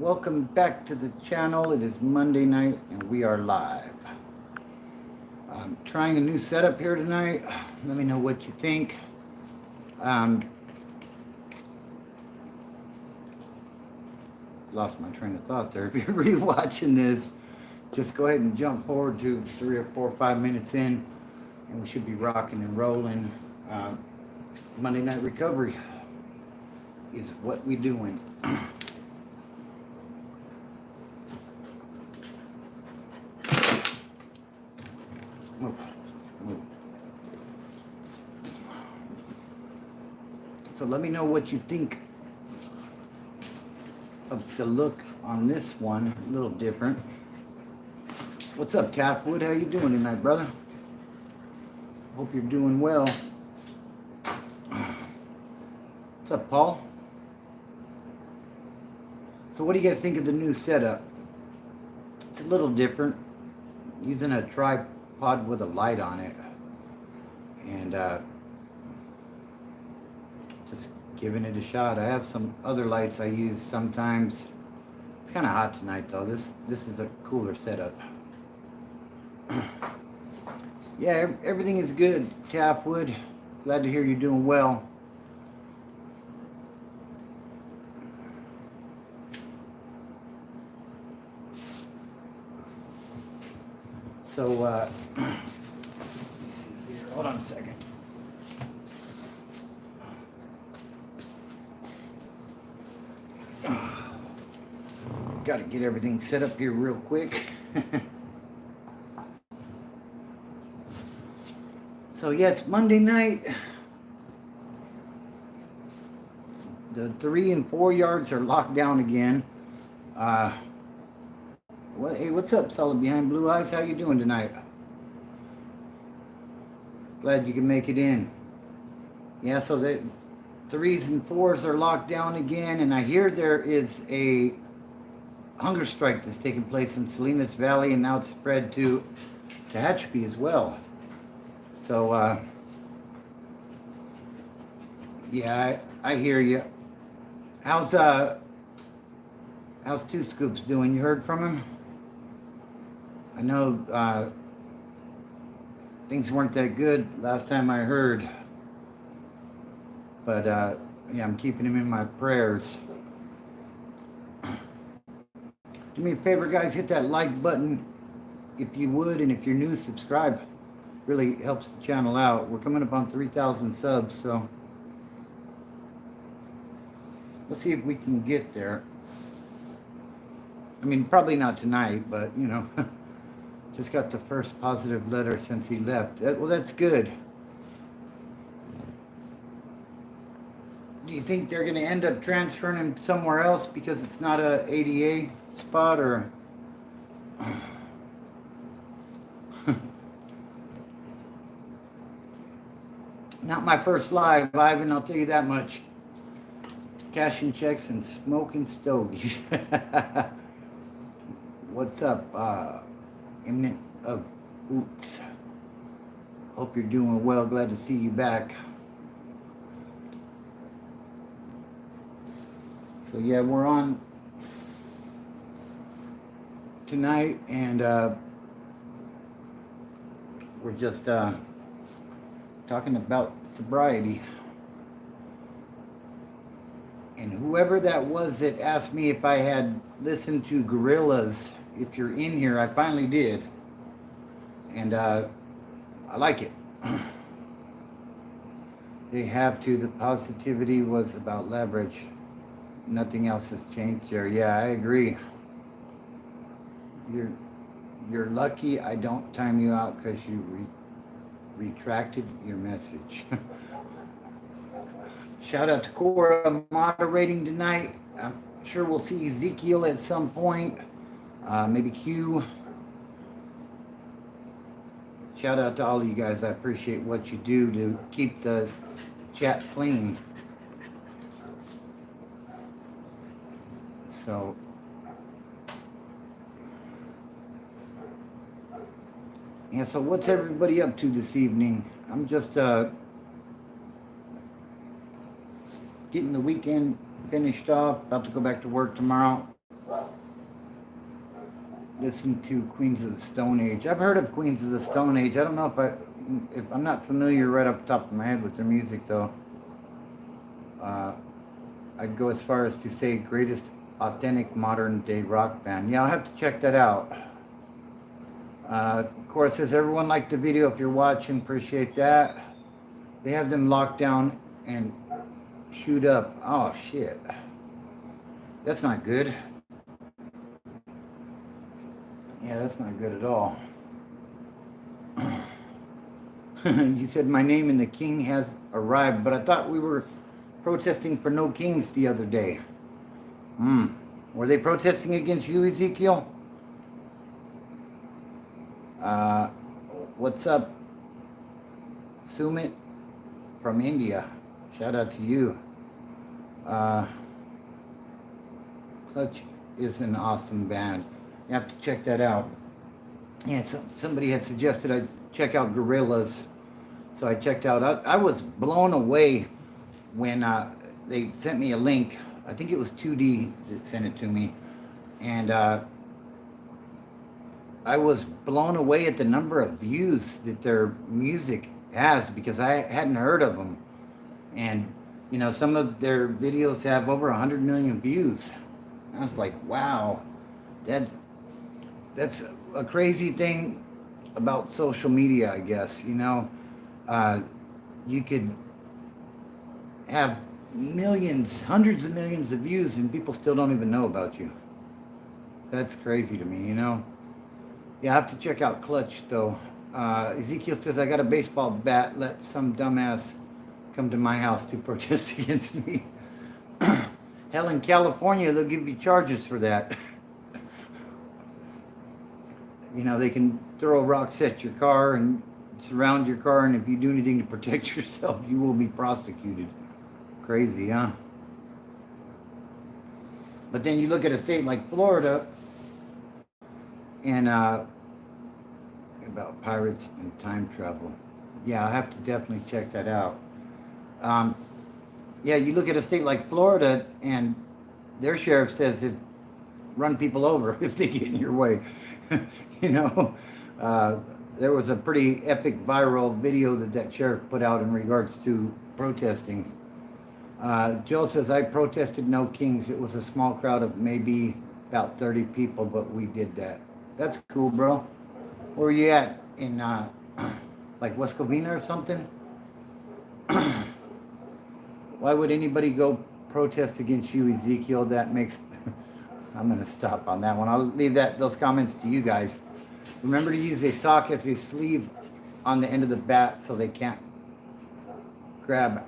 Welcome back to the channel. It is Monday night and we are live. I'm trying a new setup here tonight. Let me know what you think. Um, Lost my train of thought there. If you're rewatching this, just go ahead and jump forward to 3 or 4 or 5 minutes in and we should be rocking and rolling. Monday Night Recovery is what we doing. Move, move. So let me know what you think of the look on this one. A little different. What's up, Taffwood? How you doing tonight, brother? Hope you're doing well. What's up, Paul? So what do you guys think of the new setup? It's a little different. Using a tripod with a light on it. And just giving it a shot. I have some other lights I use sometimes. It's kind of hot tonight though. This is a cooler setup. Yeah, everything is good, Taffwood. Glad to hear you're doing well. So, let's see here. Hold on a second. Got to get everything set up here real quick. So yeah, it's Monday night. The 3 and 4 yards are locked down again. Hey, what's up, Solid Behind Blue Eyes? How you doing tonight? Glad you can make it in. Yeah, so the 3s and 4s are locked down again, and I hear there is a hunger strike that's taking place in Salinas Valley, and now it's spread to Tehachapi as well. So, yeah, I hear you. How's Two Scoops doing? You heard from him? I know things weren't that good last time I heard, but yeah, I'm keeping him in my prayers. Do me a favor, guys, hit that like button if you would, and if you're new, subscribe. Really helps the channel out. We're coming up on 3,000 subs, so let's see if we can get there. I mean, probably not tonight, but you know, just got the first positive letter since he left. Well, that's good. Do you think they're going to end up transferring him somewhere else because it's not a ADA spot, or? Not my first live, Ivan, I'll tell you that much. Cashing checks and smoking stogies. What's up, Imminent of Oots? Hope you're doing well. Glad to see you back. So yeah, we're on tonight, and we're just talking about sobriety. And whoever that was that asked me if I had listened to Gorillaz, if you're in here, I finally did. And I like it. They have to. The positivity was about leverage. Nothing else has changed there. Yeah, I agree. You're lucky I don't time you out because you retracted your message. Shout out to Cora moderating tonight. I'm sure we'll see Ezekiel at some point. Maybe Q. Shout out to all of you guys. I appreciate what you do to keep the chat clean. So, yeah, so what's everybody up to this evening? I'm just getting the weekend finished off. About to go back to work tomorrow. listen to Queens of the Stone Age. I've heard of Queens of the Stone Age. I don't know if I'm not familiar right off the top of my head with their music though. I'd go as far as to say greatest authentic modern day rock band. Yeah, I'll have to check that out. Of course, says everyone liked the video. If you're watching, appreciate that. They have them locked down and shoot up. Oh shit, that's not good. Yeah, that's not good at all. You said my name and the king has arrived, but I thought we were protesting for no kings the other day. Were they protesting against you, Ezekiel? What's up, Sumit from India? Shout out to you. Clutch is an awesome band. You have to check that out. Yeah, somebody had suggested I check out Gorillaz, so I checked out. I was blown away when they sent me a link. I think it was 2D that sent it to me, and I was blown away at the number of views that their music has because I hadn't heard of them, and you know some of their videos have over 100 million views. I was like, wow, that's a crazy thing about social media, I guess. You know, you could have millions, hundreds of millions of views, and people still don't even know about you. That's crazy to me, you know. Yeah, I have to check out Clutch, though. Ezekiel says, I got a baseball bat. Let some dumbass come to my house to protest against me. Hell, in California, they'll give you charges for that. You know, they can throw rocks at your car and surround your car, and if you do anything to protect yourself, you will be prosecuted. Crazy, huh? But then you look at a state like Florida, and about pirates and time travel. Yeah, I'll have to definitely check that out. Yeah, you look at a state like Florida, and their sheriff says if run people over if they get in your way. You know, there was a pretty epic viral video that sheriff put out in regards to protesting. Joe says, I protested no kings. It was a small crowd of maybe about 30 people, but we did that. That's cool, bro. Where are you at? In like West Covina or something? Why would anybody go protest against you, Ezekiel? That makes... I'm going to stop on that one. I'll leave those comments to you guys. Remember to use a sock as a sleeve on the end of the bat so they can't grab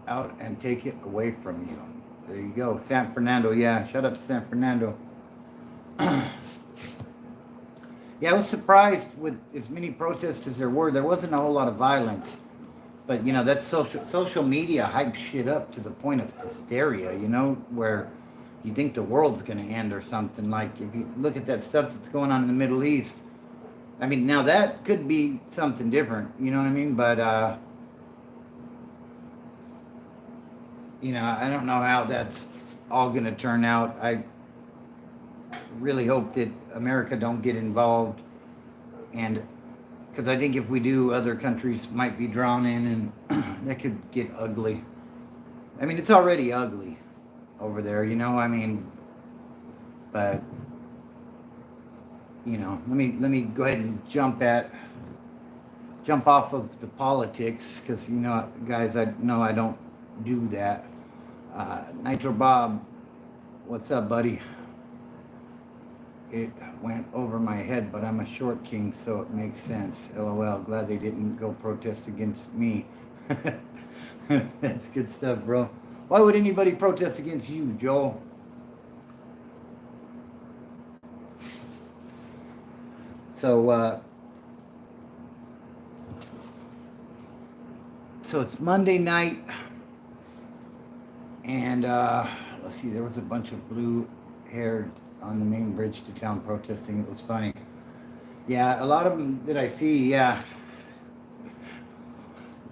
out and take it away from you. There you go. San Fernando. Yeah, shout out to San Fernando. Yeah, I was surprised with as many protests as there were. There wasn't a whole lot of violence. But, you know, that's social media hypes shit up to the point of hysteria, you know, where you think the world's going to end or something. Like, if you look at that stuff that's going on in the Middle East, I mean, now that could be something different, you know what I mean? But, you know, I don't know how that's all going to turn out. I really hope that America don't get involved, and because I think if we do, other countries might be drawn in, and that could get ugly. I mean, it's already ugly over there, you know. I mean, but you know, let me go ahead and jump off of the politics, because you know, guys, I know I don't do that. Nitro Bob, what's up, buddy? It went over my head, but I'm a short king, so it makes sense. LOL. Glad they didn't go protest against me. That's good stuff, bro. Why would anybody protest against you, Joel? So it's Monday night, and let's see, there was a bunch of blue-haired on the main bridge to town protesting. It was funny. Yeah, a lot of them that I see, yeah,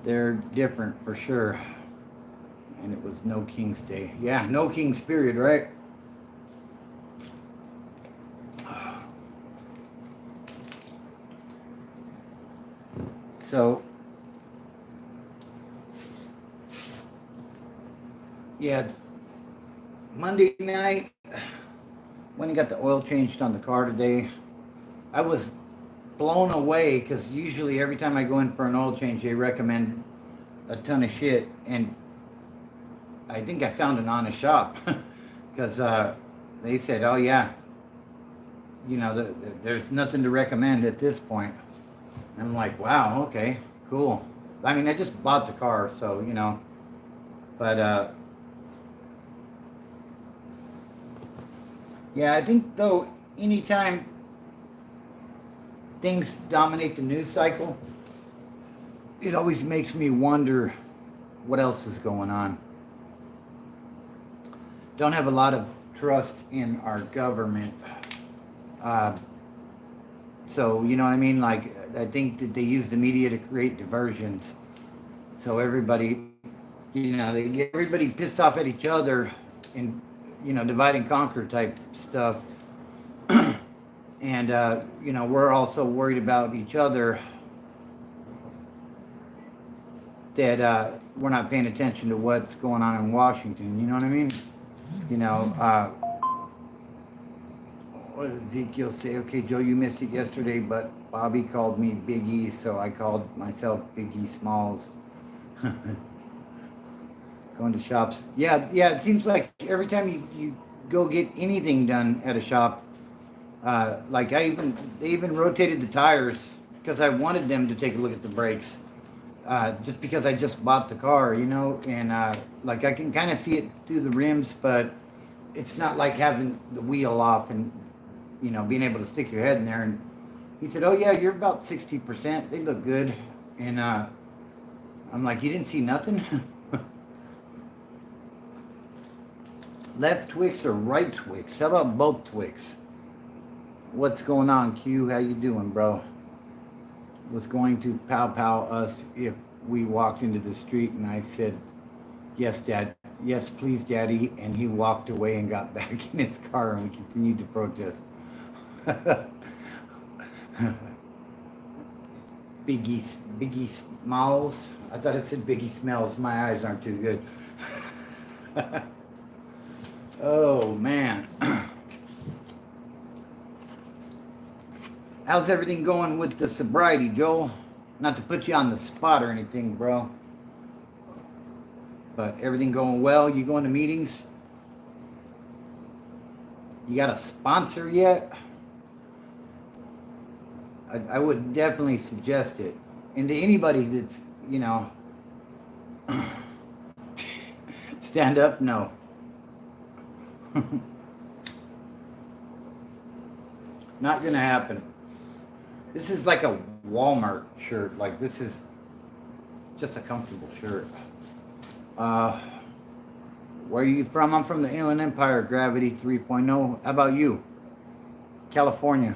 they're different for sure. And it was no King's Day. Yeah, no King's period, right? So, yeah, it's Monday night. When he got the oil changed on the car today, I was blown away because usually every time I go in for an oil change, they recommend a ton of shit, and I think I found an honest shop because they said, "Oh yeah, there's nothing to recommend at this point." And I'm like, "Wow, okay, cool." I mean, I just bought the car, so but yeah, I think though, anytime things dominate the news cycle, it always makes me wonder what else is going on. Don't have a lot of trust in our government. Uh, so, you know what I mean? Like, I think that they use the media to create diversions. So everybody, they get everybody pissed off at each other and, divide and conquer type stuff. And, we're also worried about each other, that we're not paying attention to what's going on in Washington. You know what I mean? What did Ezekiel say? Okay, Joe, you missed it yesterday, but Bobby called me Big E, so I called myself Big E Smalls. Going to shops. Yeah, it seems like every time you go get anything done at a shop, like they even rotated the tires because I wanted them to take a look at the brakes. Just because I just bought the car, and like I can kind of see it through the rims, but it's not like having the wheel off and being able to stick your head in there. And he said, "Oh yeah, you're about 60%. They look good." And I'm like, "You didn't see nothing?" Left Twix or right Twix? How about both Twix? What's going on, Q? How you doing, bro? Was going to pow us if we walked into the street, and I said, "Yes, Dad. Yes, please, Daddy." And he walked away and got back in his car, and we continued to protest. Biggie Smalls. I thought it said Biggie Smells. My eyes aren't too good. Oh man. How's everything going with the sobriety, Joel? Not to put you on the spot or anything, bro. But everything going well? You going to meetings? You got a sponsor yet? I would definitely suggest it. And to anybody that's, stand up, no. Not gonna happen. This is like a Walmart shirt. Like, this is just a comfortable shirt. Where are you from? I'm from the Inland Empire, Gravity 3.0. How about you? California.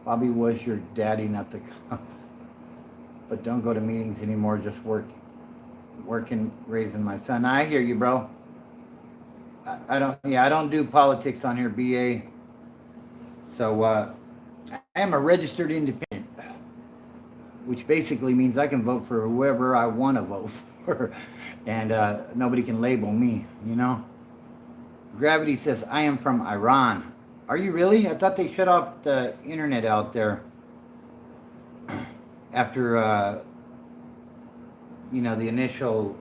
Bobby was your daddy, not the cops. But don't go to meetings anymore. Just working, raising my son. I hear you, bro. I don't do politics on here, BA. So I am a registered independent, which basically means I can vote for whoever I want to vote for, and nobody can label me, Gravity says, I am from Iran. Are you really? I thought they shut off the internet out there after, the initial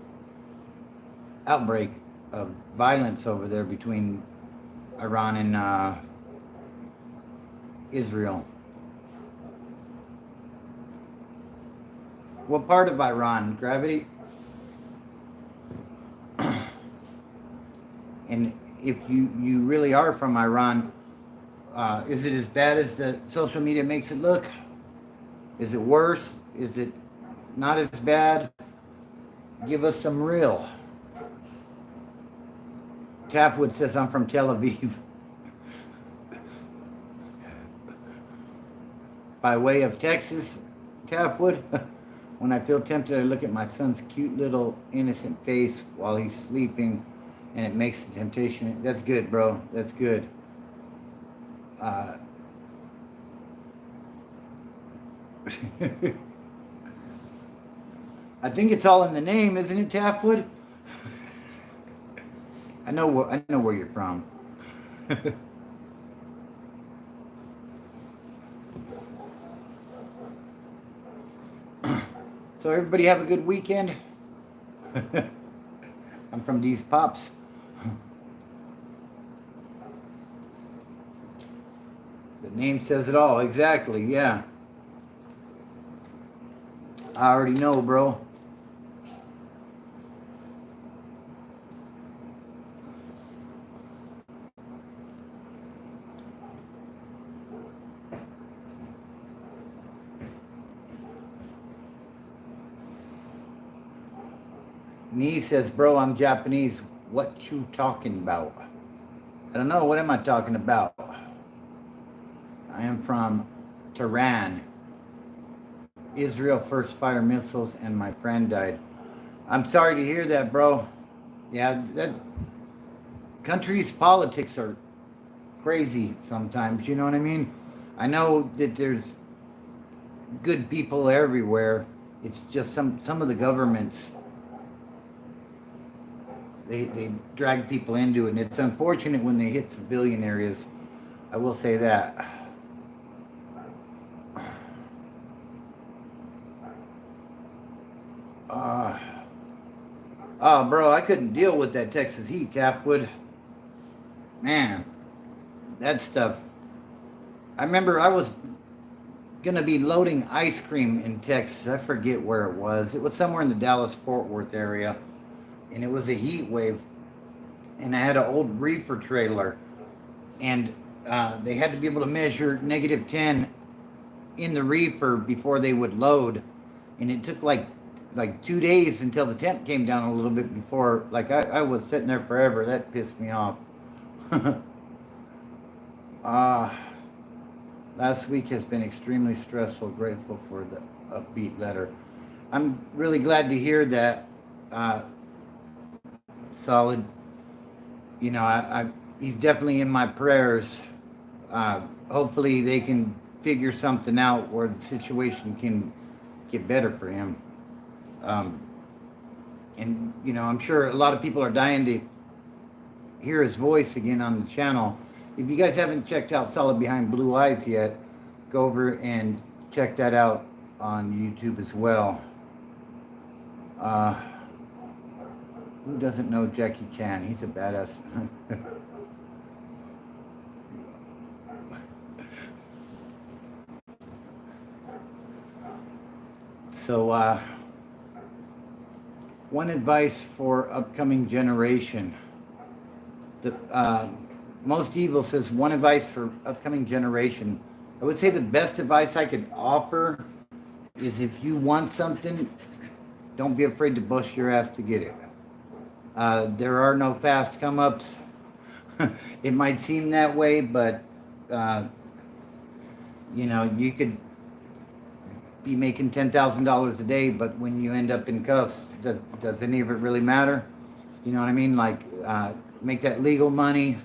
outbreak of violence over there between Iran and Israel. What part of Iran, Gravity? And if you really are from Iran, is it as bad as the social media makes it look? Is it worse? Is it not as bad? Give us some real. Taffwood says, I'm from Tel Aviv. By way of Texas, Taffwood. When I feel tempted, I look at my son's cute little innocent face while he's sleeping, and it makes the temptation. That's good, bro. That's good. I think it's all in the name, isn't it, Taftwood? I know where you're from. So everybody have a good weekend. I'm from these pops. The name says it all. Exactly. Yeah. I already know, bro. Nee says, bro, I'm Japanese. What you talking about? I don't know. What am I talking about? I am from Tehran. Israel first fire missiles and my friend died. I'm sorry to hear that, bro. Yeah, that country's politics are crazy sometimes, you know what I mean? I know that there's good people everywhere. It's just some of the governments, they drag people into it, and it's unfortunate when they hit civilian areas. I will say that. Oh, bro, I couldn't deal with that Texas heat, Taftwood. Man, that stuff. I remember I was going to be loading ice cream in Texas. I forget where it was. It was somewhere in the Dallas-Fort Worth area. And it was a heat wave. And I had an old reefer trailer. And they had to be able to measure -10 in the reefer before they would load. And it took like 2 days until the temp came down a little bit before. Like I was sitting there forever. That pissed me off. Last week has been extremely stressful. Grateful for the upbeat letter. I'm really glad to hear that. Solid. You know, he's definitely in my prayers. Hopefully they can figure something out where the situation can get better for him. And, you know, I'm sure a lot of people are dying to hear his voice again on the channel. If you guys haven't checked out Solid Behind Blue Eyes yet, go over and check that out on YouTube as well. Who doesn't know Jackie Chan? He's a badass. So, one advice for upcoming generation. The Most Evil says, one advice for upcoming generation. I would say the best advice I could offer is if you want something, don't be afraid to bust your ass to get it. There are no fast come-ups. It might seem that way, but, you know, you could be making $10,000 a day, but when you end up in cuffs, does any of it really matter? You know what I mean? Like, make that legal money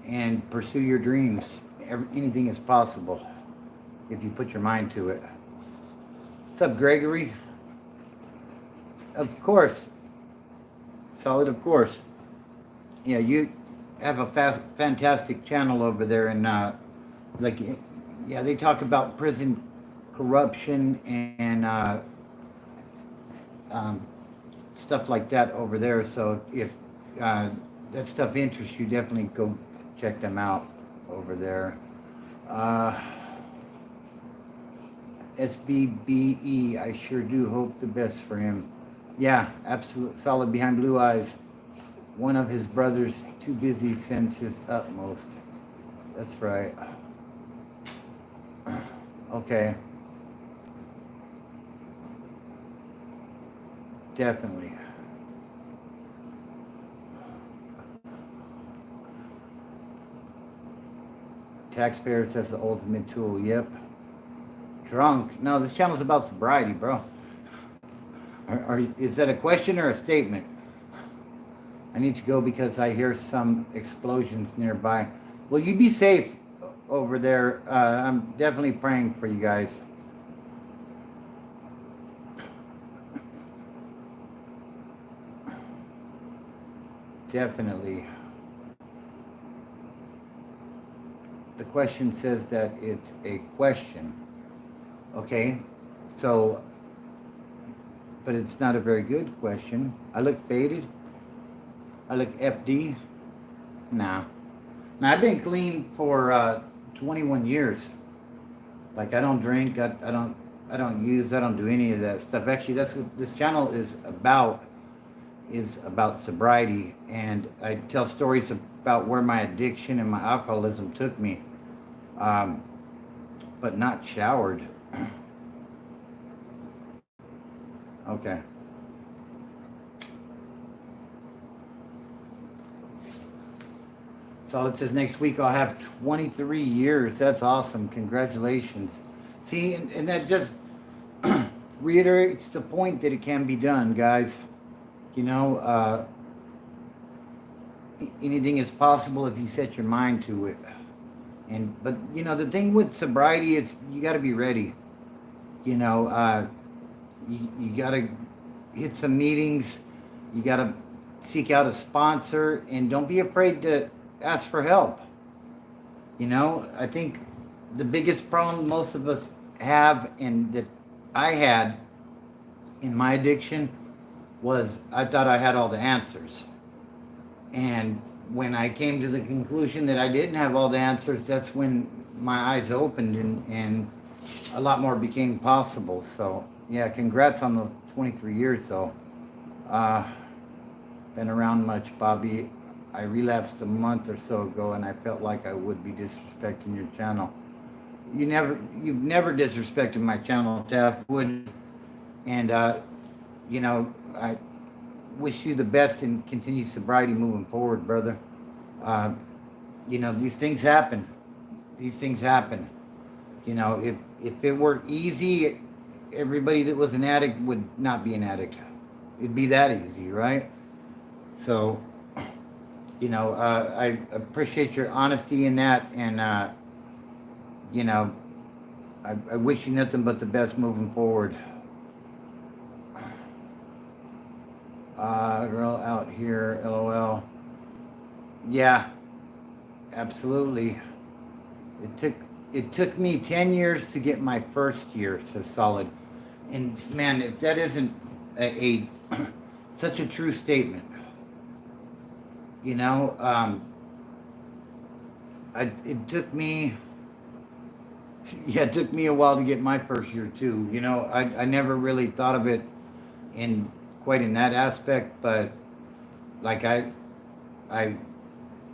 and pursue your dreams. Anything is possible if you put your mind to it. What's up, Gregory? Of course. Solid, of course. Yeah, you have a fantastic channel over there, and like, yeah, they talk about prison corruption and stuff like that over there. So if that stuff interests you, definitely go check them out over there. SBBE, I sure do hope the best for him. Yeah, absolute Solid Behind Blue Eyes. One of his brothers too busy sends his utmost. That's right. Okay. Definitely. Taxpayers as the ultimate tool. Yep. Drunk. No, this channel's about sobriety, bro. Is that a question or a statement? I need to go because I hear some explosions nearby. Well, you be safe over there. I'm definitely praying for you guys. definitely. The question says that it's a question. Okay, so, but it's not a very good question. I look faded. I look FD. Nah. Now, I've been clean for 21 years. Like, I don't drink. I don't use. I don't do any of that stuff. Actually, that's what this channel is about. Is about sobriety, and I tell stories about where my addiction and my alcoholism took me, but not showered. Okay. Solid says next week I'll have 23 years. That's awesome. Congratulations. See, and that just reiterates the point that it can be done, guys. You know, anything is possible if you set your mind to it. But you know, the thing with sobriety is you got to be ready. You know, you got to hit some meetings. You got to seek out a sponsor, and don't be afraid to ask for help. You know, I think the biggest problem most of us have, and that I had in my addiction, was I thought I had all the answers. And when I came to the conclusion that I didn't have all the answers, that's when my eyes opened, and a lot more became possible. So yeah, congrats on the 23 years though. Been around much, Bobby. I relapsed a month or so ago, and I felt like I would be disrespecting your channel. You've never disrespected my channel, Taff Wood. And you know, I wish you the best in continued sobriety moving forward, brother. You know, these things happen. These things happen. You know, if it were easy, everybody that was an addict would not be an addict. It'd be that easy, right? So, you know, I appreciate your honesty in that, and you know, I wish you nothing but the best moving forward. Girl out here, LOL. Yeah, absolutely. It took me 10 years to get my first year, says Solid. And man, if that isn't a such a true statement, you know, it took me, yeah, it took me a while to get my first year too. You know, I never really thought of it in quite in that aspect, but like I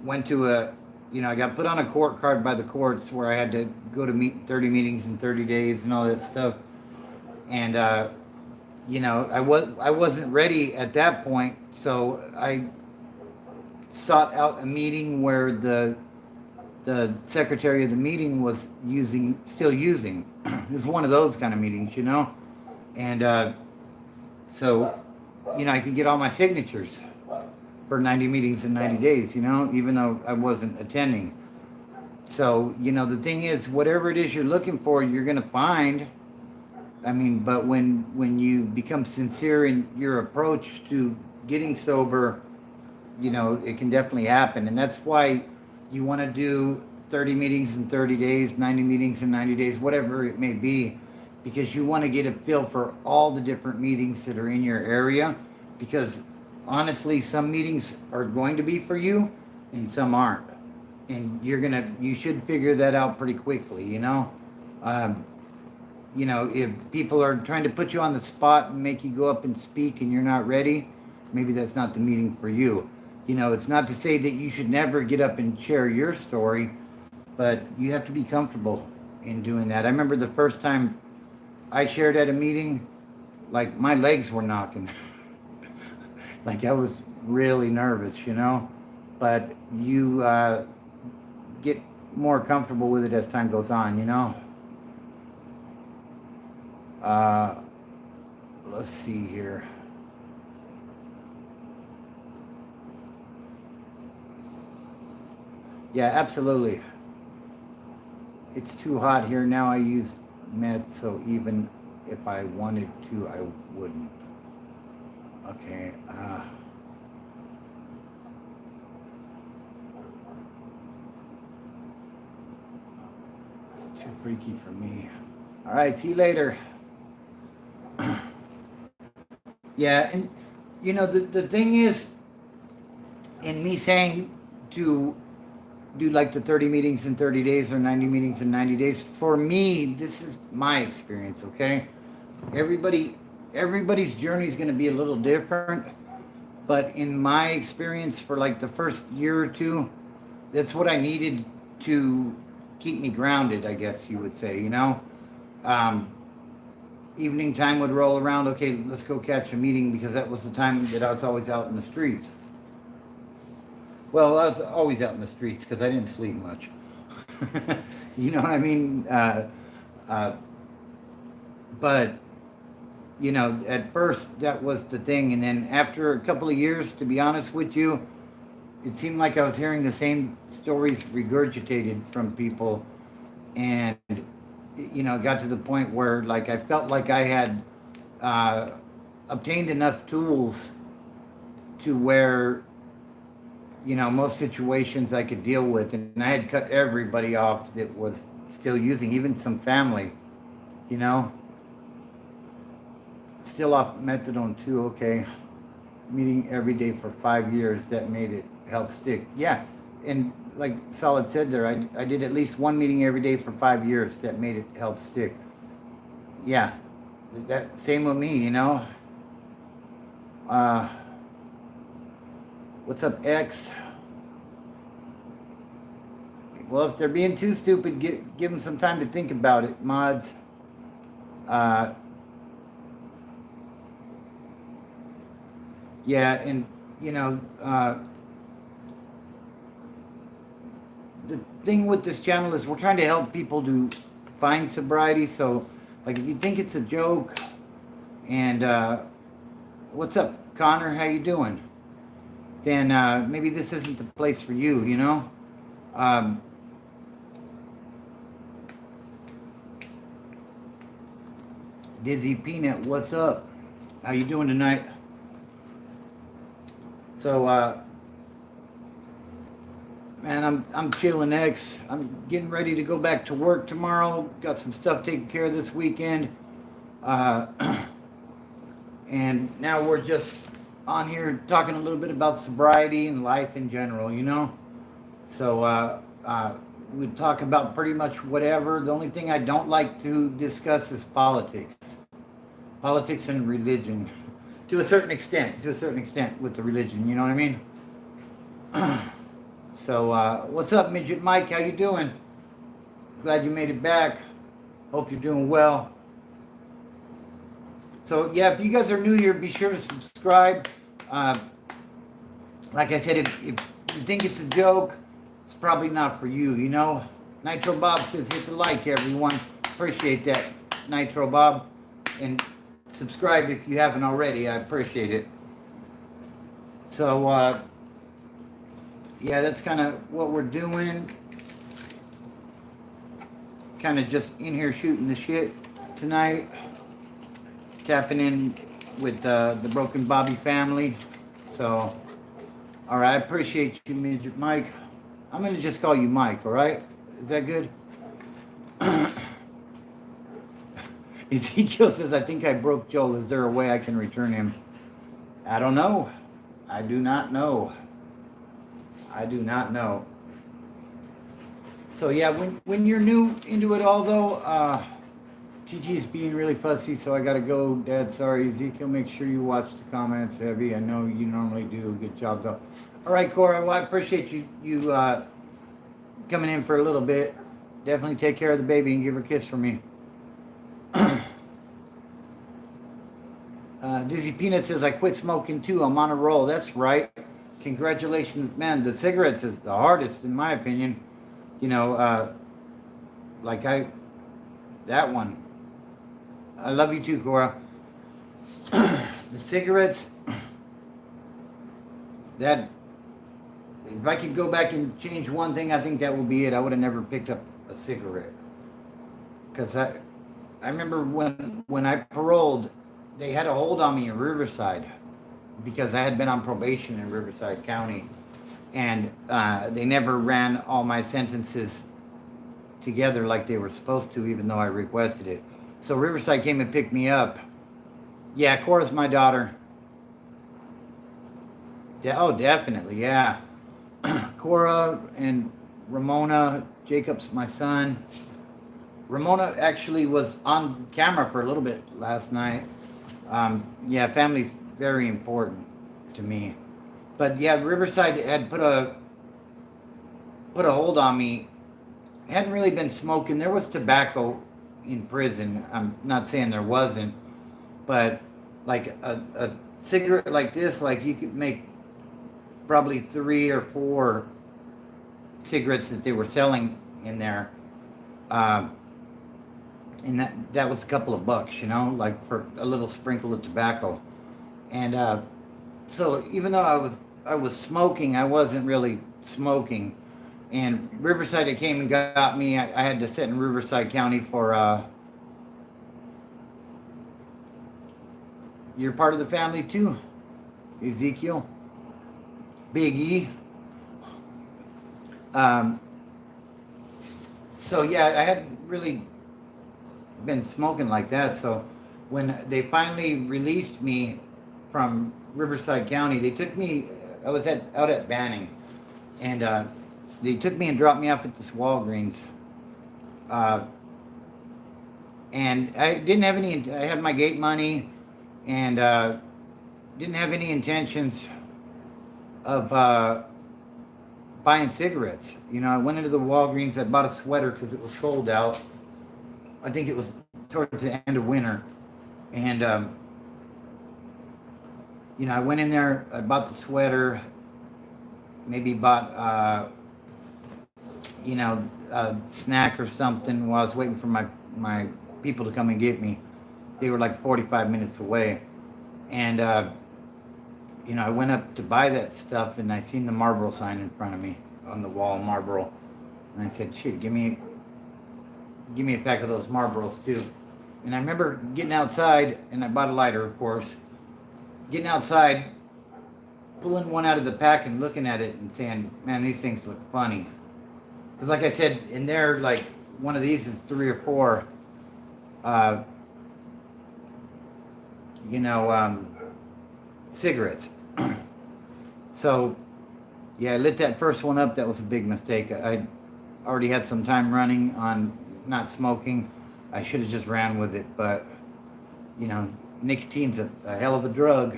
went to I got put on a court card by the courts where I had to go to 30 meetings in 30 days and all that stuff. And you know, I wasn't ready at that point, so I sought out a meeting where the secretary of the meeting was still using. It was one of those kind of meetings, you know, and so you know, I could get all my signatures for 90 meetings in 90 days, you know, even though I wasn't attending. So, you know, the thing is, whatever it is you're looking for, you're going to find. I mean, but when you become sincere in your approach to getting sober, you know, it can definitely happen. And that's why you want to do 30 meetings in 30 days, 90 meetings in 90 days, whatever it may be, because you want to get a feel for all the different meetings that are in your area, because honestly, some meetings are going to be for you and some aren't. And you should figure that out pretty quickly, you know? You know, if people are trying to put you on the spot and make you go up and speak and you're not ready, maybe that's not the meeting for you. You know, it's not to say that you should never get up and share your story, but you have to be comfortable in doing that. I remember the first time I shared at a meeting, like my legs were knocking. Like I was really nervous, you know? But you get more comfortable with it as time goes on, you know? Let's see here. Yeah, absolutely. It's too hot here now. I use meds, so even if I wanted to, I wouldn't. Okay. too freaky for me. All right, see you later. Yeah, and the thing is, in me saying to do like the 30 meetings in 30 days or 90 meetings in 90 days, for me, this is my experience, okay? Everybody's journey is going to be a little different, but in my experience, for like the first year or two, that's what I needed to keep me grounded, I guess you would say, evening time would roll around. Okay, let's go catch a meeting, because that was the time that I was always out in the streets. Well, I was always out in the streets because I didn't sleep much. You know what I mean? But at first that was the thing, and then after a couple of years, to be honest with you, it seemed like I was hearing the same stories regurgitated from people, and it got to the point where like I felt like I had obtained enough tools to where most situations I could deal with, and I had cut everybody off that was still using, even some family, still off methadone too. Okay, meeting every day for 5 years, that made it help stick. Yeah, and like Solid said there, I did at least one meeting every day for 5 years, that made it help stick. Yeah, that same with me, what's up, X? Well, if they're being too stupid, give them some time to think about it, mods. Yeah, and the thing with this channel is we're trying to help people to find sobriety. So, like, if you think it's a joke, and what's up, Connor? How you doing? Then maybe this isn't the place for you. Dizzy Peanut, what's up? How you doing tonight? So, man, I'm chilling, X. I'm getting ready to go back to work tomorrow. Got some stuff taken care of this weekend. And now we're just on here talking a little bit about sobriety and life in general, So we talk about pretty much whatever. The only thing I don't like to discuss is politics. Politics and religion. To a certain extent with the religion, you know what I mean? So, what's up, Midget Mike? How you doing? Glad you made it back. Hope you're doing well. So, yeah, if you guys are new here, be sure to subscribe. Like I said, if you think it's a joke, it's probably not for you, Nitro Bob says hit the like, everyone. Appreciate that, Nitro Bob. And subscribe if you haven't already. I appreciate it. So, yeah, that's kind of what we're doing. Kind of just in here shooting the shit tonight. Tapping in with the Broken Bobby family. So, all right, I appreciate you, Midget Mike. I'm going to just call you Mike, all right? Is that good? Ezekiel says, I think I broke Joel. Is there a way I can return him? I don't know. I do not know. So, yeah, when you're new into it all, though, TG's being really fussy, so I got to go. Dad, sorry. Ezekiel, make sure you watch the comments heavy. I know you normally do. Good job, though. All right, Cora, well, I appreciate you coming in for a little bit. Definitely take care of the baby and give her a kiss for me. Dizzy Peanut says, I quit smoking too. I'm on a roll. That's right. Congratulations, man. The cigarettes is the hardest, in my opinion. That one. I love you too, Cora. The cigarettes, that, if I could go back and change one thing, I think that would be it. I would have never picked up a cigarette. Because I remember when I paroled, they had a hold on me in Riverside because I had been on probation in Riverside County, and they never ran all my sentences together like they were supposed to, even though I requested it. So Riverside came and picked me up. Yeah, Cora's my daughter. Yeah, oh, definitely, yeah. Cora and Ramona, Jacob's my son. Ramona actually was on camera for a little bit last night. Yeah, family's very important to me. But yeah, Riverside had put a hold on me. Hadn't really been smoking. There was tobacco in prison. I'm not saying there wasn't, but like a cigarette like this, like you could make probably 3 or 4 cigarettes that they were selling in there. And that was a couple of bucks, you know, like for a little sprinkle of tobacco. And so even though I was smoking, I wasn't really smoking. And Riverside that came and got me. I had to sit in Riverside County for. You're part of the family too, Ezekiel. Big E. So yeah, I hadn't really been smoking like that. So when they finally released me from Riverside County, they took me. I was out at Banning, and they took me and dropped me off at this Walgreens. And I didn't have any. I had my gate money, and didn't have any intentions of buying cigarettes. You know, I went into the Walgreens. I bought a sweater because it was cold out. I think it was towards the end of winter, and you know, I went in there. I bought the sweater. Maybe bought you know, a snack or something while I was waiting for my people to come and get me. They were like 45 minutes away, and you know, I went up to buy that stuff, and I seen the Marlboro sign in front of me on the wall, Marlboro, and I said, "Shit, give me a pack of those Marlboros too." And I remember getting outside, and I bought a lighter, of course. Getting outside, pulling one out of the pack and looking at it and saying, "Man, these things look funny." Because like I said, in there, like one of these is 3 or 4, you know, cigarettes. So, yeah, I lit that first one up. That was a big mistake. I already had some time running on not smoking. I should have just ran with it, but you know, nicotine's a hell of a drug,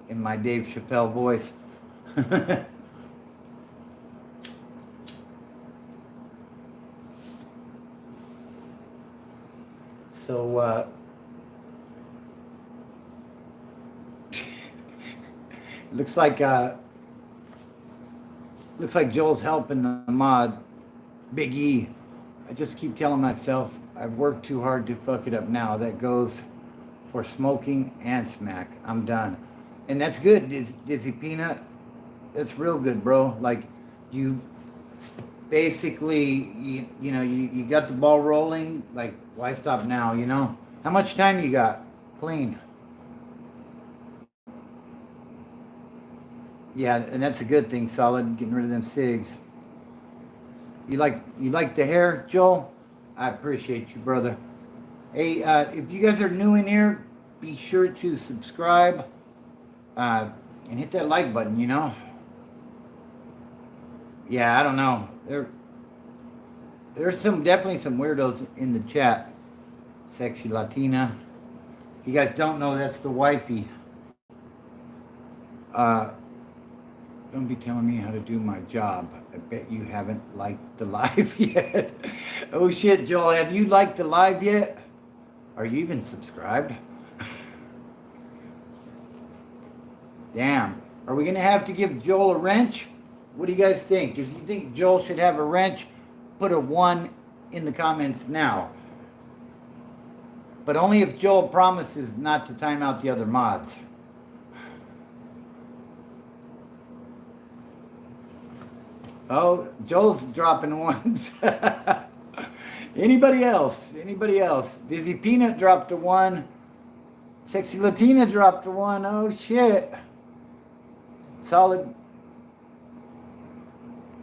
in my Dave Chappelle voice. So looks like Joel's helping the mod, Big E. I just keep telling myself I've worked too hard to fuck it up now. That goes for smoking and smack. I'm done. And that's good, Dizzy Peanut. That's real good, bro. Like, you basically, you know, you got the ball rolling. Like, why stop now, you know? How much time you got? Clean. Yeah, and that's a good thing, Solid, getting rid of them cigs. You like the hair, Joel? I appreciate you, brother. Hey, if you guys are new in here, be sure to subscribe and hit that like button, you know? Yeah, I don't know. There's definitely some weirdos in the chat. Sexy Latina. If you guys don't know, that's the wifey. Don't be telling me how to do my job. I bet you haven't liked the live yet. Oh shit, Joel, have you liked the live yet? Are you even subscribed? Damn. Are we gonna have to give Joel a wrench? What do you guys think? If you think Joel should have a wrench, put a 1 in the comments now. But only if Joel promises not to time out the other mods. Oh, Joel's dropping ones. Anybody else? Anybody else? Dizzy Peanut dropped a 1. Sexy Latina dropped a 1. Oh shit. Solid.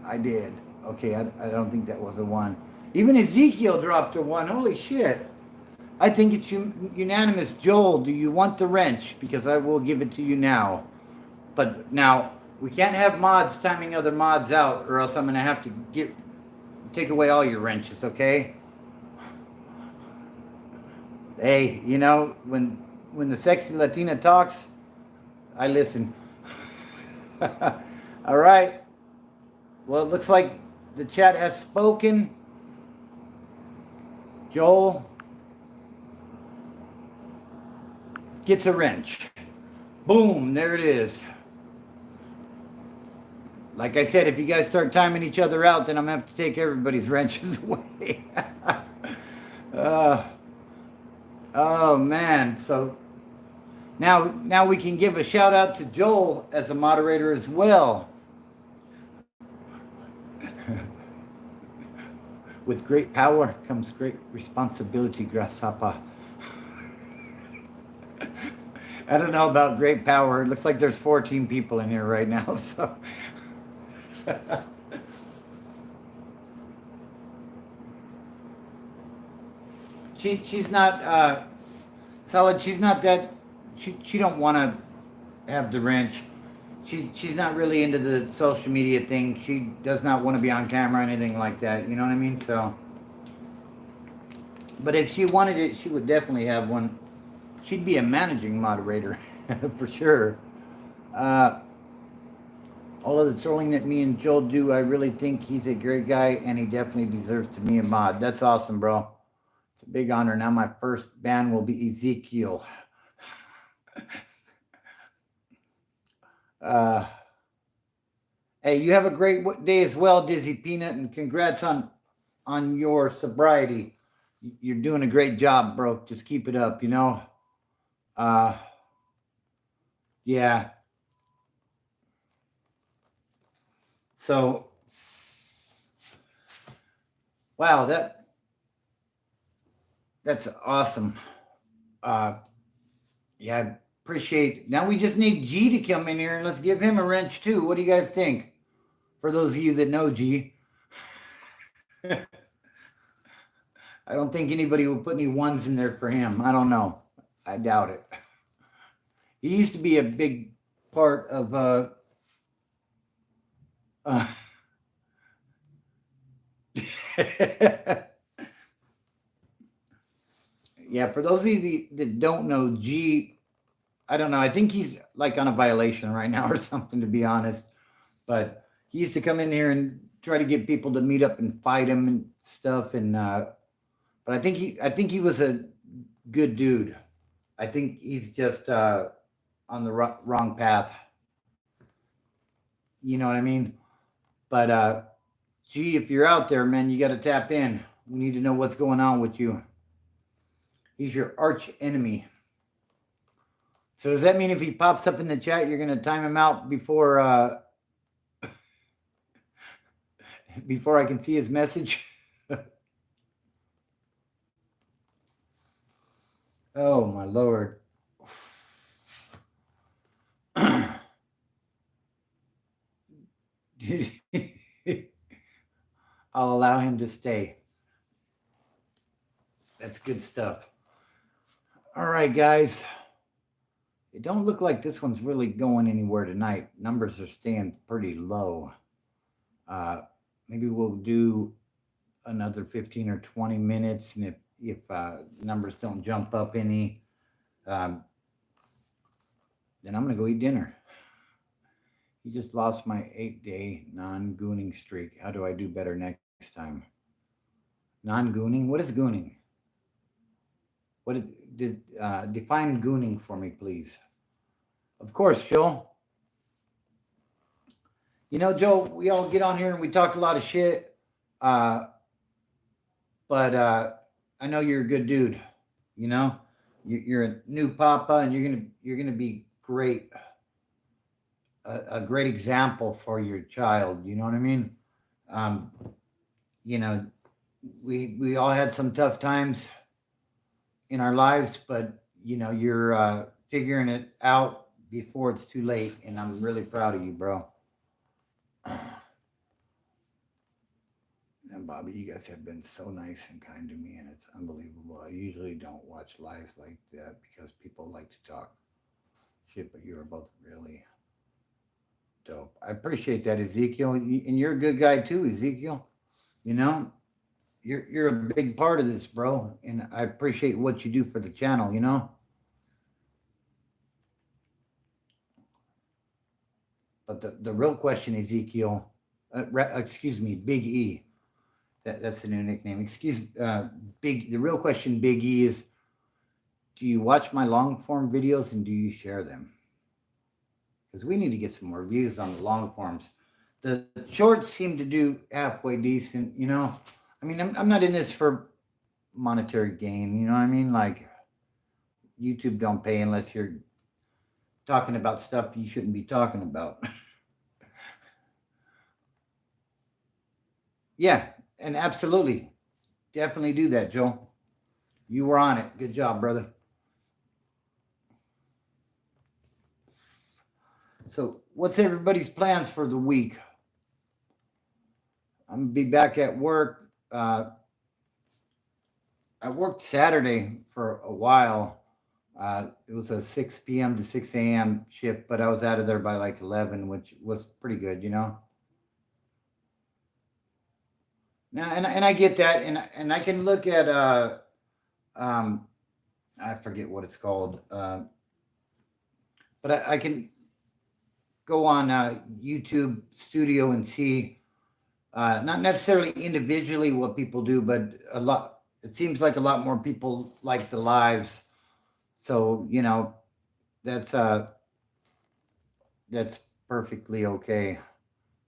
I did. Okay, I don't think that was a 1. Even Ezekiel dropped a one. Holy shit. I think it's unanimous. Joel, do you want the wrench? Because I will give it to you now. But now, we can't have mods timing other mods out, or else I'm going to have to take away all your wrenches, okay? Hey, you know, when the sexy Latina talks, I listen. All right. Well, it looks like the chat has spoken. Joel gets a wrench. Boom, there it is. Like I said, if you guys start timing each other out, then I'm going to have to take everybody's wrenches away. Oh, man. So now we can give a shout out to Joel as a moderator as well. With great power comes great responsibility, Grasshopper. I don't know about great power. It looks like there's 14 people in here right now, so... she's not solid. She's not that. She don't want to have the wrench. She's not really into the social media thing. She does not want to be on camera or anything like that. You know what I mean? So, but if she wanted it, she would definitely have one. She'd be a managing moderator for sure. All of the trolling that me and Joel do, I really think he's a great guy, and he definitely deserves to be a mod. That's awesome, bro. It's a big honor. Now my first band will be Ezekiel. Hey, you have a great day as well, Dizzy Peanut, and congrats on your sobriety. You're doing a great job, bro. Just keep it up, you know. Yeah. So, wow, that's awesome. Yeah, I appreciate. Now we just need G to come in here and let's give him a wrench too. What do you guys think? For those of you that know G. I don't think anybody will put any ones in there for him. I don't know. I doubt it. He used to be a big part of yeah, for those of you that don't know, G, I don't know. I think he's like on a violation right now or something, to be honest. But he used to come in here and try to get people to meet up and fight him and stuff. And but I think he was a good dude. I think he's just on the wrong path. You know what I mean? But G, if you're out there, man, you got to tap in. We need to know what's going on with you. He's your arch enemy. So does that mean if he pops up in the chat, you're going to time him out before before I can see his message? Oh, my Lord. I'll allow him to stay. That's good stuff. All right, guys. It don't look like this one's really going anywhere tonight. Numbers are staying pretty low. Maybe we'll do another 15 or 20 minutes, and if numbers don't jump up any, then I'm going to go eat dinner. He just lost my 8-day non-gooning streak. How do I do better next time? Non-gooning? What is gooning? Define gooning for me, please. Of course, Joel. You know, Joe, we all get on here and we talk a lot of shit. But I know you're a good dude. You know, you're a new papa, and you're gonna be great. A great example for your child. You know what I mean? You know, we all had some tough times in our lives, but you know, you're figuring it out before it's too late, and I'm really proud of you, bro. And Bobby, you guys have been so nice and kind to me, and it's unbelievable. I usually don't watch lives like that because people like to talk shit, but you are both really dope. I appreciate that, Ezekiel. And you're a good guy too, Ezekiel. You know, you're a big part of this, bro. And I appreciate what you do for the channel, you know? But the real question, Ezekiel, excuse me, Big E. That's the new nickname. The real question, Big E, is do you watch my long form videos and do you share them? Because we need to get some more views on the long forms. The shorts seem to do halfway decent, you know? I mean, I'm not in this for monetary gain, you know what I mean? Like, YouTube don't pay unless you're talking about stuff you shouldn't be talking about. Yeah, and absolutely. Definitely do that, Joel. You were on it. Good job, brother. So, what's everybody's plans for the week? I'm gonna be back at work. I worked Saturday for a while. It was a 6 p.m. to 6 a.m. shift, but I was out of there by like 11, which was pretty good, you know. Now, and I get that, and I can look at um, I forget what it's called, but I can go on YouTube Studio and see not necessarily individually what people do, but a lot. It seems like a lot more people like the lives. So you know that's uh that's perfectly okay.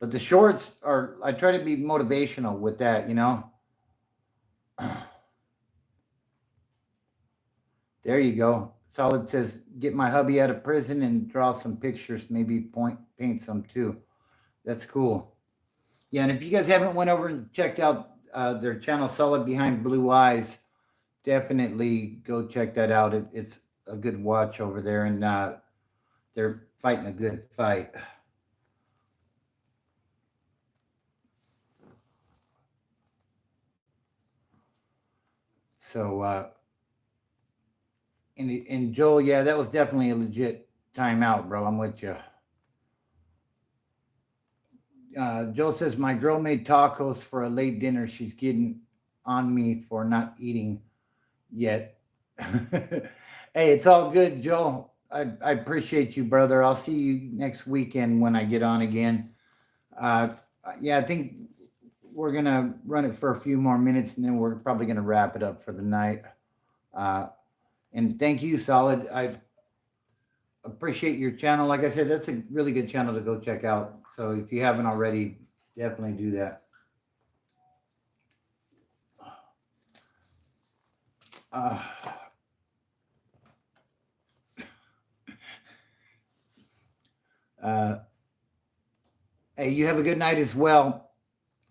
But the shorts are I try to be motivational with that. You know, there you go. Solid says get my hubby out of prison and draw some pictures. Maybe paint some too. That's cool. Yeah, and if you guys haven't went over and checked out their channel, Solid Behind Blue Eyes, definitely go check that out. It's a good watch over there, and they're fighting a good fight. So, and Joel, yeah, that was definitely a legit timeout, bro. I'm with you. Joel says my girl made tacos for a late dinner. She's getting on me for not eating yet. Hey, it's all good, Joel. I appreciate you, brother. I'll see you next weekend when I get on again. Uh, yeah, I think we're gonna run it for a few more minutes, and then we're probably gonna wrap it up for the night. Uh, and thank you, Solid. I appreciate your channel. Like I said, that's a really good channel to go check out. So if you haven't already, definitely do that. Uh, uh, hey, you have a good night as well,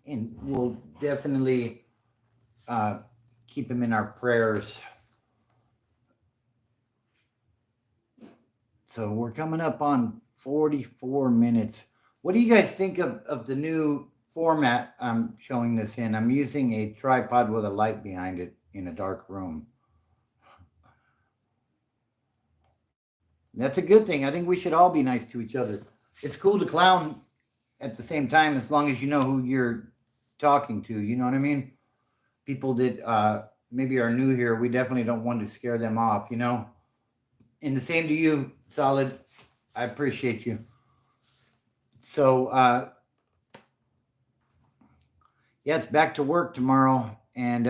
and we'll definitely uh, keep him in our prayers. So we're coming up on 44 minutes. What do you guys think of the new format I'm showing this in? I'm using a tripod with a light behind it in a dark room. That's a good thing. I think we should all be nice to each other. It's cool to clown at the same time as long as you know who you're talking to. You know what I mean? People that maybe are new here, we definitely don't want to scare them off, you know? And the same to you, Solid. I appreciate you. So, yeah, it's back to work tomorrow. And,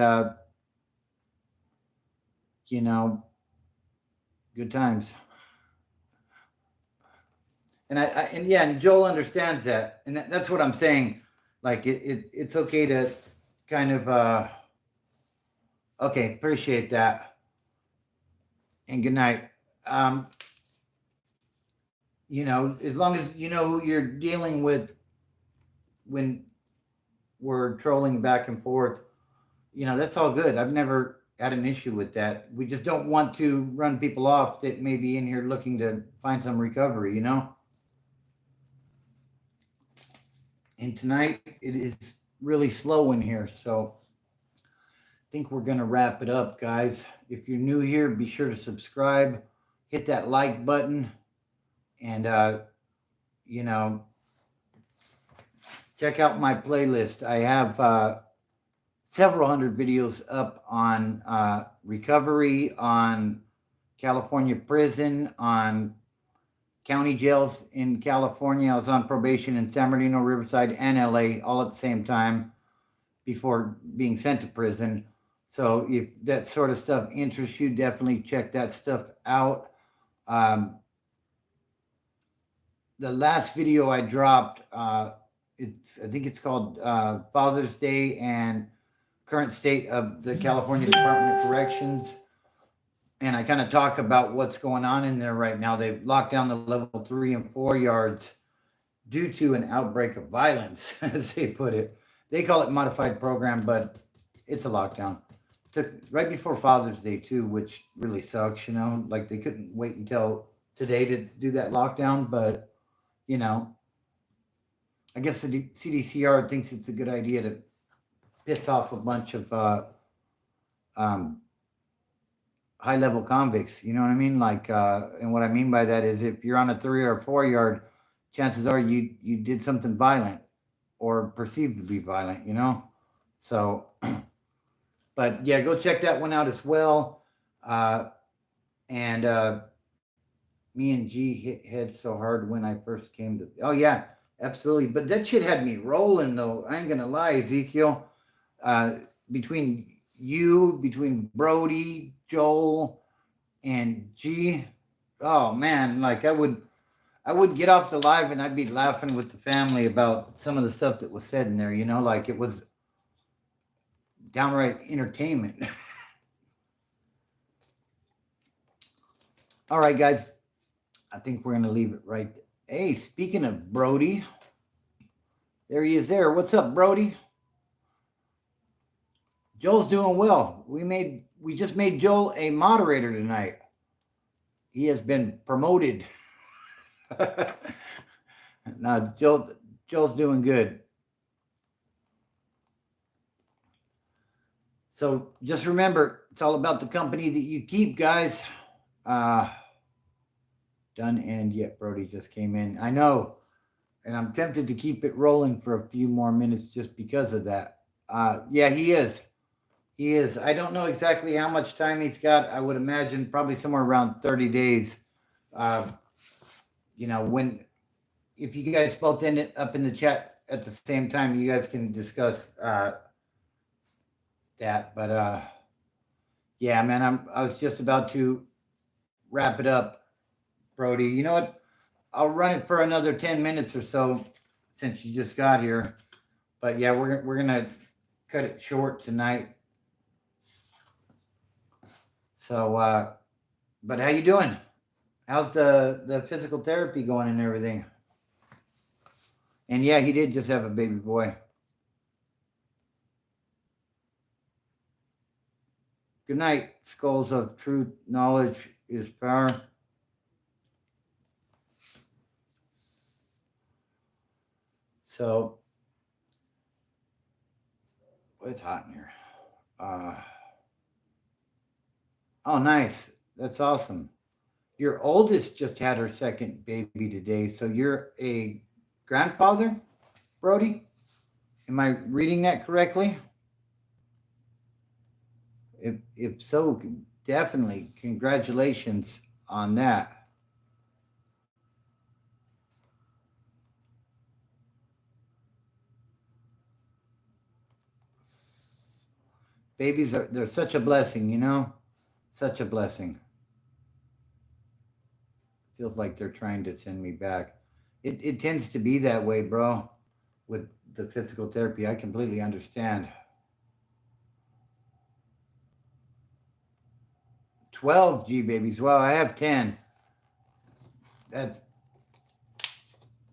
you know, good times. And yeah, and Joel understands that. And that's what I'm saying. Like, it's okay to kind of, okay, appreciate that. And good night. You know, as long as you know who you're dealing with when we're trolling back and forth, you know, that's all good. I've never had an issue with that. We just don't want to run people off that may be in here looking to find some recovery, you know? And tonight it is really slow in here. So I think we're going to wrap it up, guys. If you're new here, be sure to subscribe, hit that like button, and, you know, check out my playlist. I have several hundred videos up on recovery, on California prison, on county jails in California. I was on probation in San Bernardino, Riverside, and LA all at the same time before being sent to prison. So if that sort of stuff interests you, definitely check that stuff out. The last video I dropped, I think it's called Father's Day and Current State of the California Department of Corrections. And I kind of talk about what's going on in there right now. They've locked down the level 3 and 4 yards due to an outbreak of violence, as they put it. They call it modified program, but it's a lockdown. Took right before Father's Day too, which really sucks, you know, like they couldn't wait until today to do that lockdown. But, you know, I guess the CDCR thinks it's a good idea to piss off a bunch of high-level convicts. You know what I mean? Like, and what I mean by that is if you're on a 3 or 4 yard, chances are you did something violent or perceived to be violent, you know? So, but yeah, go check that one out as well. And me and G hit heads so hard when I first came to, oh yeah, absolutely. But that shit had me rolling though. I ain't gonna lie, Ezekiel. Between you, between Brody, Joel, and G, oh man, like I would get off the live and I'd be laughing with the family about some of the stuff that was said in there, you know, like it was downright entertainment. All right, guys, I think we're going to leave it right there. Hey, speaking of Brody, there he is there. What's up, Brody? Joel's doing well. We just made Joel a moderator tonight. He has been promoted. Now, Joel's doing good. So just remember, it's all about the company that you keep, guys. Done and yet Brody just came in. I know. And I'm tempted to keep it rolling for a few more minutes just because of that. Yeah, he is. He is. I don't know exactly how much time he's got. I would imagine probably somewhere around 30 days. You know, if you guys both end it up in the chat at the same time, you guys can discuss that. But yeah, man, I was just about to wrap it up, Brody. You know what? I'll run it for another 10 minutes or so since you just got here. But yeah, we're gonna cut it short tonight. So, but how you doing? How's the physical therapy going and everything? And yeah, he did just have a baby boy. Good night. Skulls of truth. Knowledge is power. So, it's hot in here. Oh, nice. That's awesome. Your oldest just had her second baby today. So you're a grandfather, Brody? Am I reading that correctly? If so, definitely congratulations on that. Babies they're such a blessing, you know? Such a blessing. Feels like they're trying to send me back. It tends to be that way, bro, with the physical therapy. I completely understand. 12 G babies. Well, I have 10. That's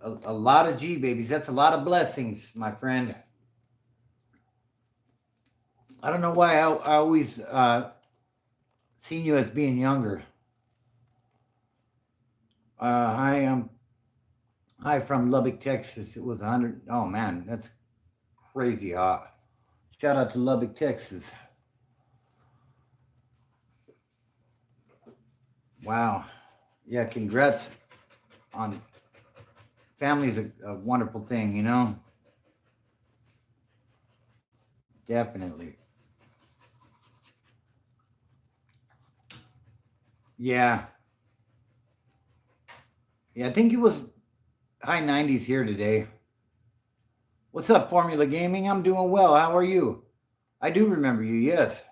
a lot of G babies. That's a lot of blessings, my friend. I don't know why I always seen you as being younger. Hi, I'm from Lubbock, Texas. It was 100. Oh man, that's crazy hot. Shout out to Lubbock, Texas. Wow. Yeah, congrats on family is a wonderful thing, you know? Definitely. Yeah. Yeah, I think it was high 90s here today. What's up, Formula Gaming? I'm doing well. How are you? I do remember you, yes.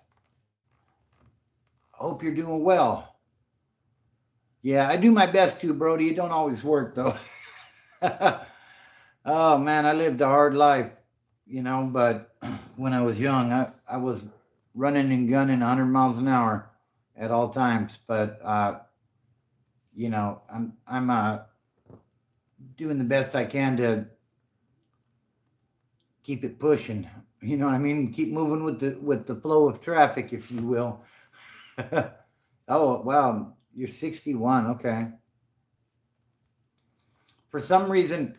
Hope you're doing well. Yeah, I do my best too, Brody. It don't always work though. Oh man, I lived a hard life, you know, but when I was young, I was running and gunning 100 miles an hour at all times. But I'm doing the best I can to keep it pushing. You know what I mean? Keep moving with the flow of traffic, if you will. Oh wow, you're 61. Okay. For some reason,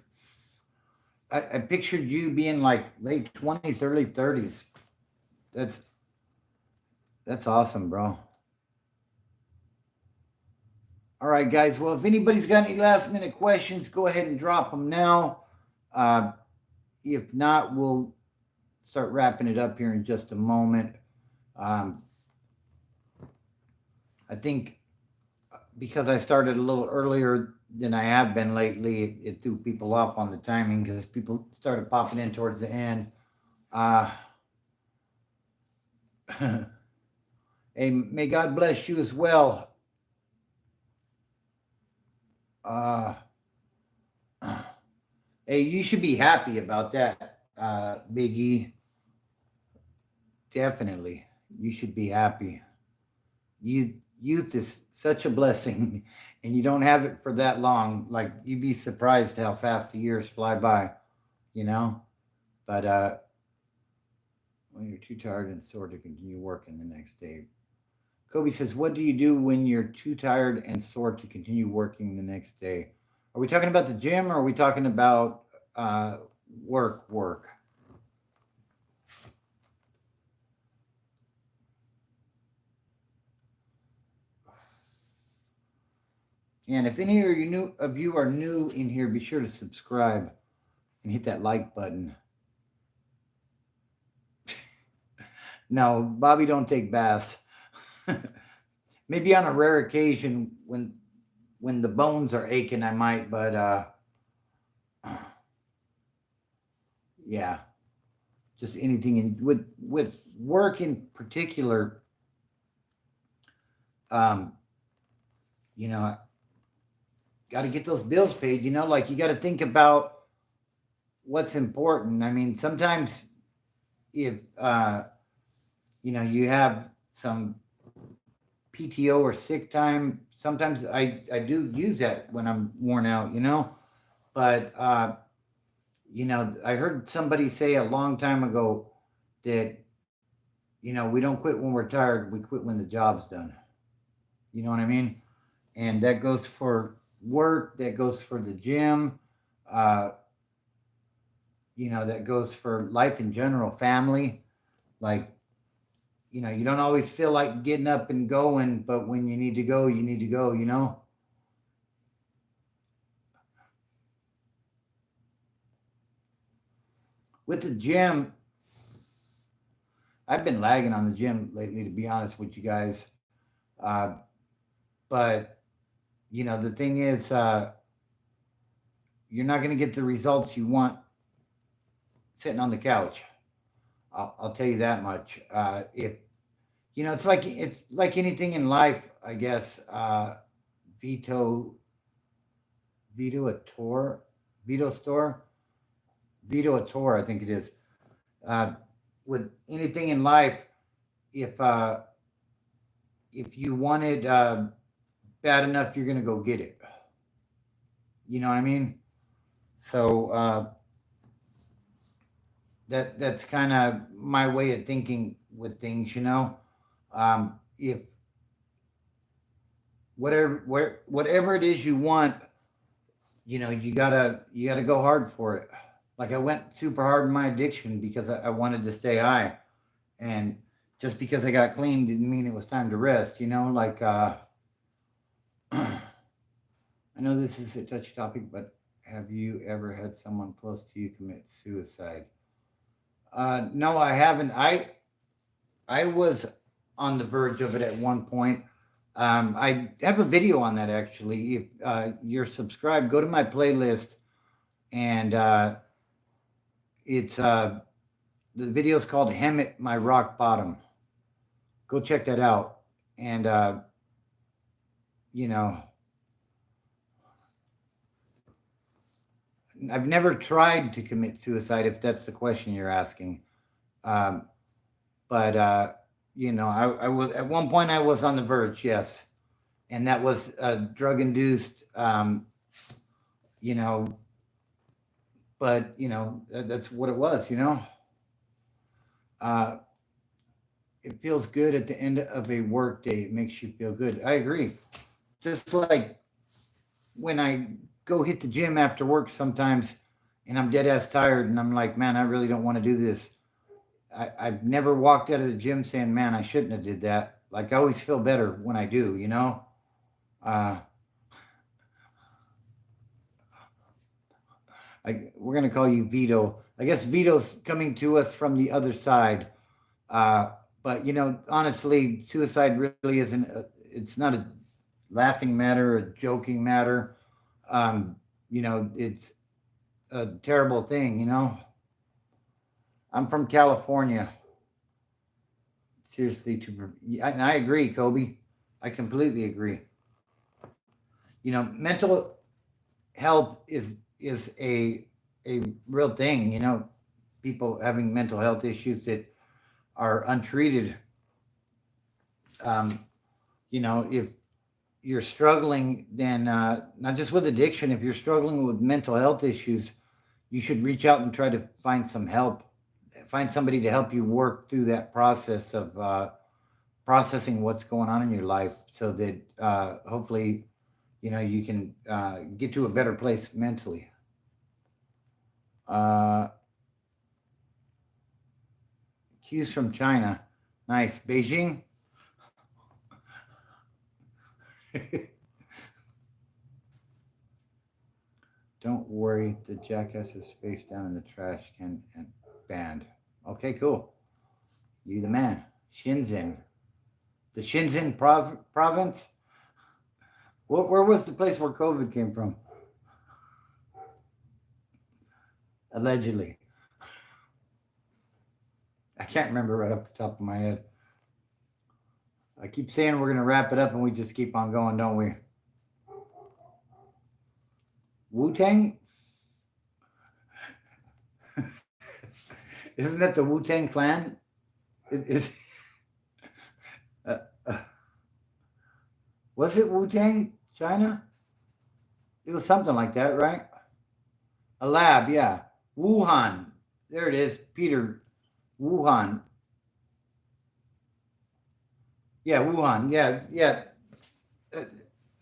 I pictured you being like late 20s, early 30s. That's that's awesome, bro. All right, guys. Well, if anybody's got any last minute questions, go ahead and drop them now. Uh, if not, we'll start wrapping it up here in just a moment. Um, I think because I started a little earlier than I have been lately, it threw people off on the timing because people started popping in towards the end. Uh, hey, may God bless you as well. Uh, hey, you should be happy about that, Big E. Definitely, you should be happy. Youth is such a blessing, and you don't have it for that long. Like you'd be surprised how fast the years fly by, you know. But when you're too tired and sore to continue working the next day, Kobe says, "What do you do when you're too tired and sore to continue working the next day?" Are we talking about the gym, or are we talking about uh, work? Work. And if any of you are new in here, be sure to subscribe and hit that like button. No, Bobby don't take baths. Maybe on a rare occasion when the bones are aching, I might. But yeah, just anything. And with work in particular, um, you know, got to get those bills paid. You know, like you got to think about what's important. I mean, sometimes if you have some PTO or sick time, sometimes I do use that when I'm worn out. But I heard somebody say a long time ago that we don't quit when we're tired. We quit when the job's done. You know what I mean? And that goes for work. That goes for the gym. Uh, that goes for life in general, family. Like, you don't always feel like getting up and going, but when you need to go, you need to go, With the gym, I've been lagging on the gym lately, to be honest with you guys. Uh, but, the thing is, you're not going to get the results you want sitting on the couch. I'll tell you that much. If it's like anything in life, I guess. Vito, Vito a tour, Vito store, Vito a tour. I think it is. Uh, with anything in life, if uh, if you want it bad enough, you're gonna go get it. You know what I mean? So that's kind of my way of thinking with things. If whatever it is you want, you gotta go hard for it. Like I went super hard in my addiction because I wanted to stay high, and just because I got clean didn't mean it was time to rest. Like I know this is a touchy topic, but have you ever had someone close to you commit suicide? No, I haven't. I was on the verge of it at one point. I have a video on that actually. If you're subscribed, go to my playlist, and it's the video is called "Hemet My Rock Bottom." Go check that out. And you know, I've never tried to commit suicide, if that's the question you're asking. Um, but I was at one point I was on the verge, yes, and that was drug induced. You know, but that's what it was. Uh, it feels good at the end of a work day. It makes you feel good. I agree. Just like when I go hit the gym after work sometimes, and I'm dead ass tired, and I'm like, man, I really don't want to do this. I've never walked out of the gym saying, man, I shouldn't have did that. Like I always feel better when I do. Uh, we're gonna call you Vito. I guess Vito's coming to us from the other side. Uh, but honestly, suicide really isn't. It's not a laughing matter, a joking matter. It's a terrible thing. I'm from California. Seriously, and I agree, Kobe. I completely agree. Mental health is a real thing. People having mental health issues that are untreated. Um, if you're struggling, then not just with addiction, if you're struggling with mental health issues, you should reach out and try to find some help. Find somebody to help you work through that process of processing what's going on in your life, so that hopefully, you can get to a better place mentally. Uh, cues from China. Nice. Beijing. Don't worry, the jackass is face down in the trash can and banned. Okay, cool. You the man. Shenzhen. The Shenzhen province? Where was the place where COVID came from? Allegedly. I can't remember right off the top of my head. I keep saying we're going to wrap it up and we just keep on going, don't we? Wu Tang? Isn't that the Wu Tang clan? Is uh, uh, was it Wu Tang China? It was something like that, right? A lab, yeah. Wuhan. There it is, Peter. Wuhan. Yeah, Wuhan. Yeah, yeah. Uh,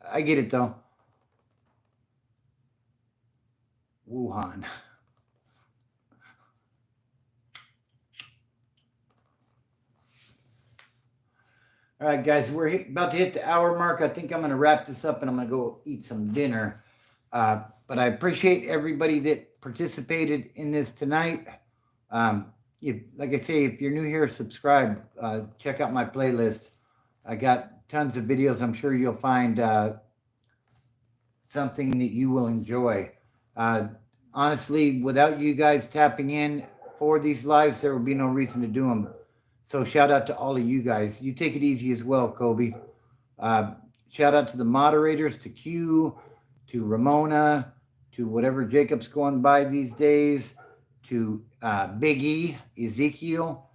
I get it though. Wuhan. All right, guys, we're about to hit the hour mark. I think I'm going to wrap this up and I'm going to go eat some dinner. But I appreciate everybody that participated in this tonight. Like I say, if you're new here, subscribe. Check out my playlist. I got tons of videos. I'm sure you'll find something that you will enjoy. Honestly, without you guys tapping in for these lives, there would be no reason to do them. So shout out to all of you guys. You take it easy as well, Kobe. Uh, Shout out to the moderators, to Q, to Ramona, to whatever Jacob's going by these days, to Big E, Ezekiel,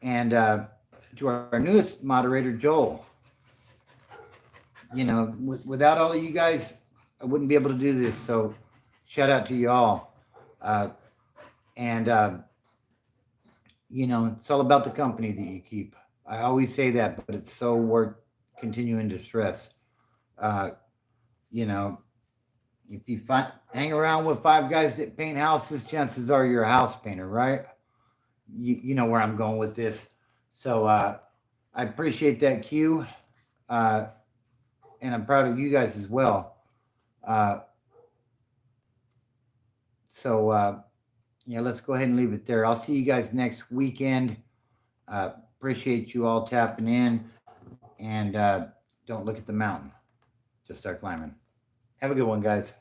and to our newest moderator, Joel. Without all of you guys, I wouldn't be able to do this. So shout out to you all. And it's all about the company that you keep. I always say that, but it's so worth continuing to stress. Uh, you know, if you hang around with 5 guys that paint houses, chances are you're a house painter, right? You know where I'm going with this. So I appreciate that, Q, uh, and I'm proud of you guys as well. Uh, so yeah, let's go ahead and leave it there. I'll see you guys next weekend. Appreciate you all tapping in, and don't look at the mountain. Just start climbing. Have a good one, guys.